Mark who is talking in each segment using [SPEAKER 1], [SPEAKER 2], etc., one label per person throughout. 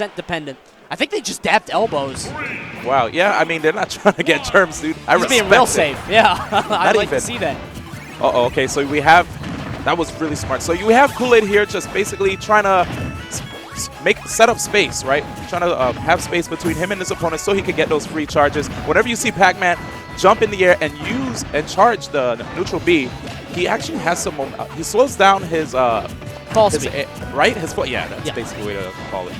[SPEAKER 1] 100% dependent. I think they just dapped elbows.
[SPEAKER 2] Wow, yeah, I mean, they're not trying to get germs, dude.
[SPEAKER 1] He's being real safe. Yeah, I'd like to see that.
[SPEAKER 2] Uh-oh, okay, so we have, that was really smart. So you have Koolaid here just basically trying to set up space, right? Trying to have space between him and his opponent so he can get those free charges. Whenever you see Pac-Man jump in the air and use and charge the neutral B, he actually has some he slows down his
[SPEAKER 1] fall speed,
[SPEAKER 2] right? His foot, yeah, that's basically the way to call it.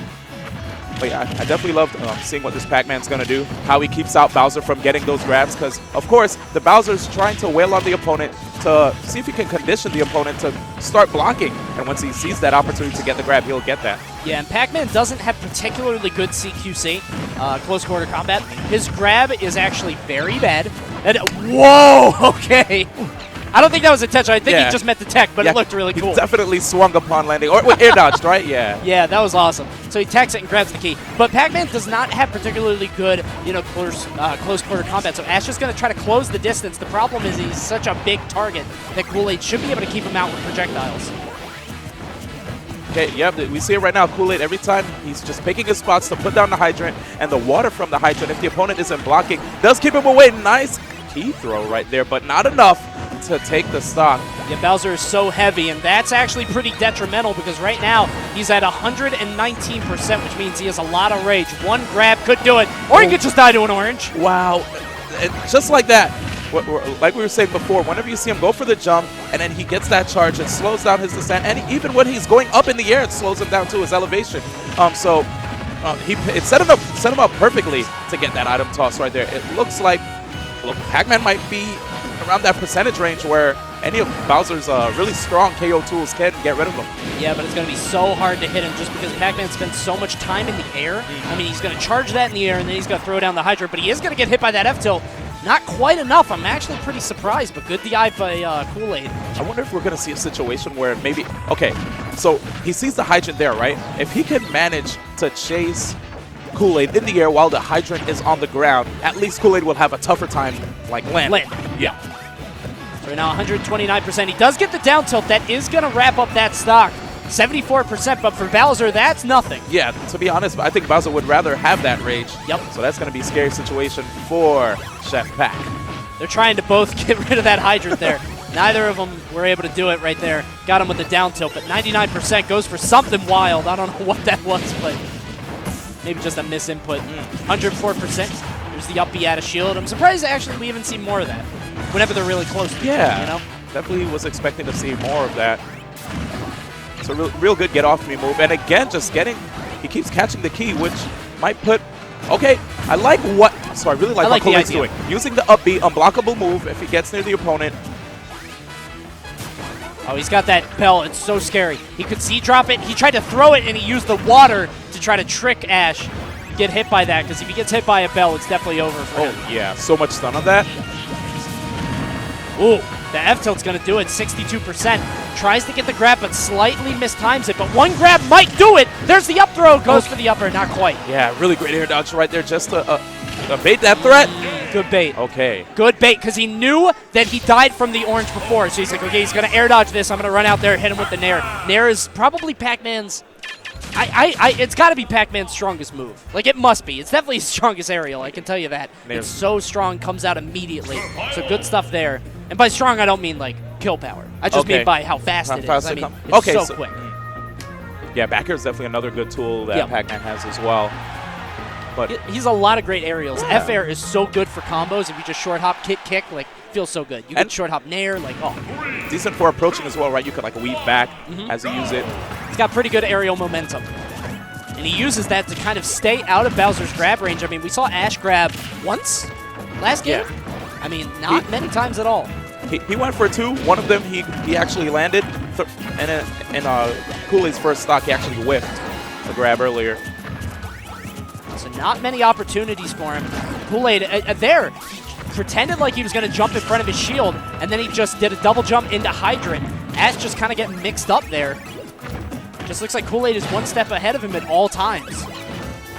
[SPEAKER 2] But yeah, I definitely loved seeing what this Pac-Man's going to do, how he keeps out Bowser from getting those grabs, because, of course, the Bowser's trying to wail on the opponent to see if he can condition the opponent to start blocking. And once he sees that opportunity to get the grab, he'll get that. Yeah,
[SPEAKER 1] and Pac-Man doesn't have particularly good CQC, close quarter combat. His grab is actually very bad. And whoa, okay. I don't think that was intentional. I think he just meant the tech, but it looked really cool.
[SPEAKER 2] He definitely swung upon landing. Or air dodged, right? Yeah.
[SPEAKER 1] Yeah, that was awesome. So he techs it and grabs the key. But Pac-Man does not have particularly good, close quarter combat. So Ash is going to try to close the distance. The problem is he's such a big target that Koolaid should be able to keep him out with projectiles.
[SPEAKER 2] Okay, yeah, we see it right now. Koolaid, every time he's just picking his spots to put down the hydrant, and the water from the hydrant, if the opponent isn't blocking, does keep him away. Nice key throw right there, but not enough to take the stock.
[SPEAKER 1] Yeah, Bowser is so heavy, and that's actually pretty detrimental because right now he's at 119%, which means he has a lot of rage. One grab could do it, or he could just die to an orange.
[SPEAKER 2] Wow, and just like that, like we were saying before, whenever you see him go for the jump, and then he gets that charge, it slows down his descent, and even when he's going up in the air, it slows him down to his elevation. It set him up perfectly to get that item toss right there. It looks like Pac-Man might be around that percentage range where any of Bowser's really strong KO tools can get rid of him.
[SPEAKER 1] Yeah, but it's going to be so hard to hit him just because Pac-Man spends so much time in the air. I mean, he's going to charge that in the air, and then he's going to throw down the hydrant, but he is going to get hit by that F-tilt. Not quite enough. I'm actually pretty surprised, but good DI by Koolaid.
[SPEAKER 2] I wonder if we're going to see a situation where maybe... Okay, so he sees the hydrant there, right? If he can manage to chase Koolaid in the air while the hydrant is on the ground, at least Koolaid will have a tougher time, like, landing. Yeah.
[SPEAKER 1] So right now 129%. He does get the down tilt. That is going to wrap up that stock. 74%, but for Bowser, that's nothing.
[SPEAKER 2] Yeah, to be honest, I think Bowser would rather have that rage.
[SPEAKER 1] Yep.
[SPEAKER 2] So that's going to be a scary situation for Chef Pac.
[SPEAKER 1] They're trying to both get rid of that hydrant there. Neither of them were able to do it right there. Got him with the down tilt, but 99% goes for something wild. I don't know what that was, but maybe just a misinput. 104%. There's the up B out of shield. I'm surprised actually we haven't seen more of that whenever they're really close to each other, you know?
[SPEAKER 2] Definitely was expecting to see more of that. It's a real good get off me move. And again, just he keeps catching the key, which might put, okay, I like what, so I really like what Koolaid's doing. Using the up B, unblockable move if he gets near the opponent.
[SPEAKER 1] Oh, he's got that bell. It's so scary. He could C-drop it. He tried to throw it, and he used the water to try to trick Ash. Get hit by that, because if he gets hit by a bell, it's definitely over for him.
[SPEAKER 2] Oh, yeah. So much stun on that.
[SPEAKER 1] Ooh, the F-tilt's going to do it. 62%. Tries to get the grab, but slightly mistimes it. But one grab might do it. There's the up throw. Goes for the upper. Not quite.
[SPEAKER 2] Yeah, really great air dodge right there just to bait that threat.
[SPEAKER 1] Good bait.
[SPEAKER 2] Okay.
[SPEAKER 1] Good bait, because he knew that he died from the orange before. So he's like, okay, he's going to air dodge this. I'm going to run out there and hit him with the Nair. Nair is probably Pac-Man's... it's got to be Pac-Man's strongest move. Like, it must be. It's definitely his strongest aerial, I can tell you that. It's so strong, comes out immediately. So good stuff there. And by strong, I don't mean, like, kill power. I just mean by how fast it is. I mean, it's so quick.
[SPEAKER 2] Yeah, back air is definitely another good tool that Pac-Man has as well. But
[SPEAKER 1] he's a lot of great aerials. F air is so good for combos. If you just short hop, kick, like, feels so good. You can short hop Nair, like, oh.
[SPEAKER 2] Decent for approaching as well, right? You could, like, weave back as you use it.
[SPEAKER 1] He's got pretty good aerial momentum. And he uses that to kind of stay out of Bowser's grab range. I mean, we saw Ash grab once last game. Yeah. I mean, not many times at all.
[SPEAKER 2] He went for two. One of them he actually landed. And then in Koolaid's first stock, he actually whiffed the grab earlier.
[SPEAKER 1] So not many opportunities for him. Koolaid there. He pretended like he was going to jump in front of his shield, and then he just did a double jump into Hydrant. Ash just kind of getting mixed up there. Just looks like Koolaid is one step ahead of him at all times.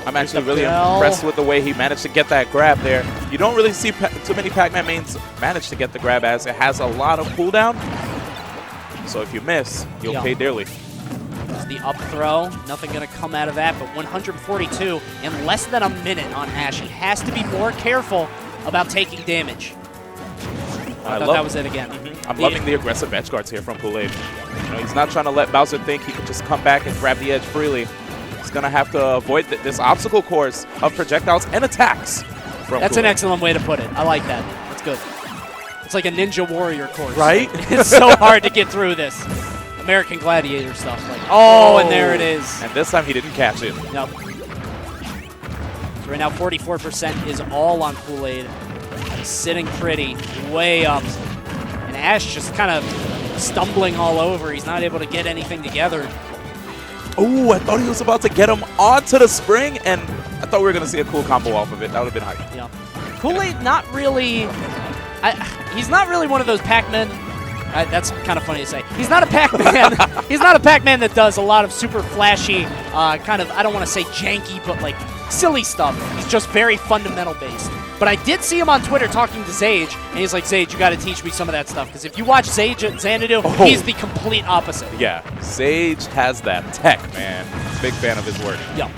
[SPEAKER 2] I'm actually really impressed with the way he managed to get that grab there. You don't really see too many Pac-Man mains manage to get the grab, as it has a lot of cooldown. So if you miss, you'll pay dearly.
[SPEAKER 1] the up throw. Nothing going to come out of that, but 142 in less than a minute on Ash. He has to be more careful about taking damage. I thought that was it again.
[SPEAKER 2] I'm loving the aggressive edge guards here from Koolaid. You know, he's not trying to let Bowser think he could just come back and grab the edge freely. He's going to have to avoid this obstacle course of projectiles and attacks from
[SPEAKER 1] That's
[SPEAKER 2] Koolaid.
[SPEAKER 1] an excellent way to put it. I like that. That's good. It's like a Ninja Warrior course.
[SPEAKER 2] Right?
[SPEAKER 1] It's so hard to get through this. American Gladiator stuff. Like, oh, and there it is.
[SPEAKER 2] And this time he didn't catch it.
[SPEAKER 1] Yep. So right now 44% is all on Koolaid. Sitting pretty, way up. And Ash just kind of stumbling all over. He's not able to get anything together.
[SPEAKER 2] Oh, I thought he was about to get him onto the spring, and I thought we were going to see a cool combo off of it. That would have been hype.
[SPEAKER 1] Yeah. Koolaid not really... he's not really one of those Pac-Man... that's kind of funny to say. He's not a Pac-Man. He's not a Pac-Man that does a lot of super flashy, kind of, I don't want to say janky, but like silly stuff. He's just very fundamental based. But I did see him on Twitter talking to Zage, and he's like, Zage, you got to teach me some of that stuff. Because if you watch Zage at Xanadu, he's the complete opposite.
[SPEAKER 2] Yeah, Zage has that tech, man. Big fan of his work.
[SPEAKER 1] Yep.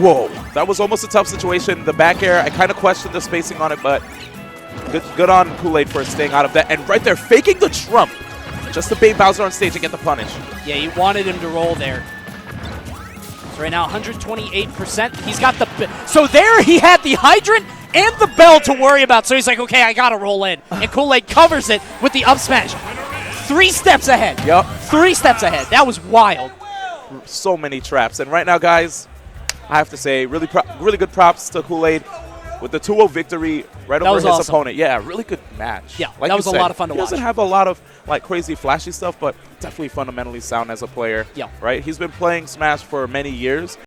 [SPEAKER 2] Whoa, that was almost a tough situation. The back air, I kind of questioned the spacing on it, but good on Koolaid for staying out of that. And right there, faking the trump, just to bait Bowser on stage and get the punish.
[SPEAKER 1] Yeah, he wanted him to roll there. So right now, 128%. He's got the... So there he had the hydrant and the bell to worry about. So he's like, okay, I got to roll in. And Koolaid covers it with the up smash. 3 steps ahead.
[SPEAKER 2] Yep.
[SPEAKER 1] 3 steps ahead. That was wild.
[SPEAKER 2] So many traps. And right now, guys, I have to say, really good props to Koolaid with the 2-0 victory right over his opponent. Yeah, really good match.
[SPEAKER 1] Yeah,
[SPEAKER 2] like
[SPEAKER 1] that was a lot of fun to watch.
[SPEAKER 2] He doesn't have a lot of like crazy flashy stuff, but definitely fundamentally sound as a player.
[SPEAKER 1] Yeah.
[SPEAKER 2] Right? He's been playing Smash for many years.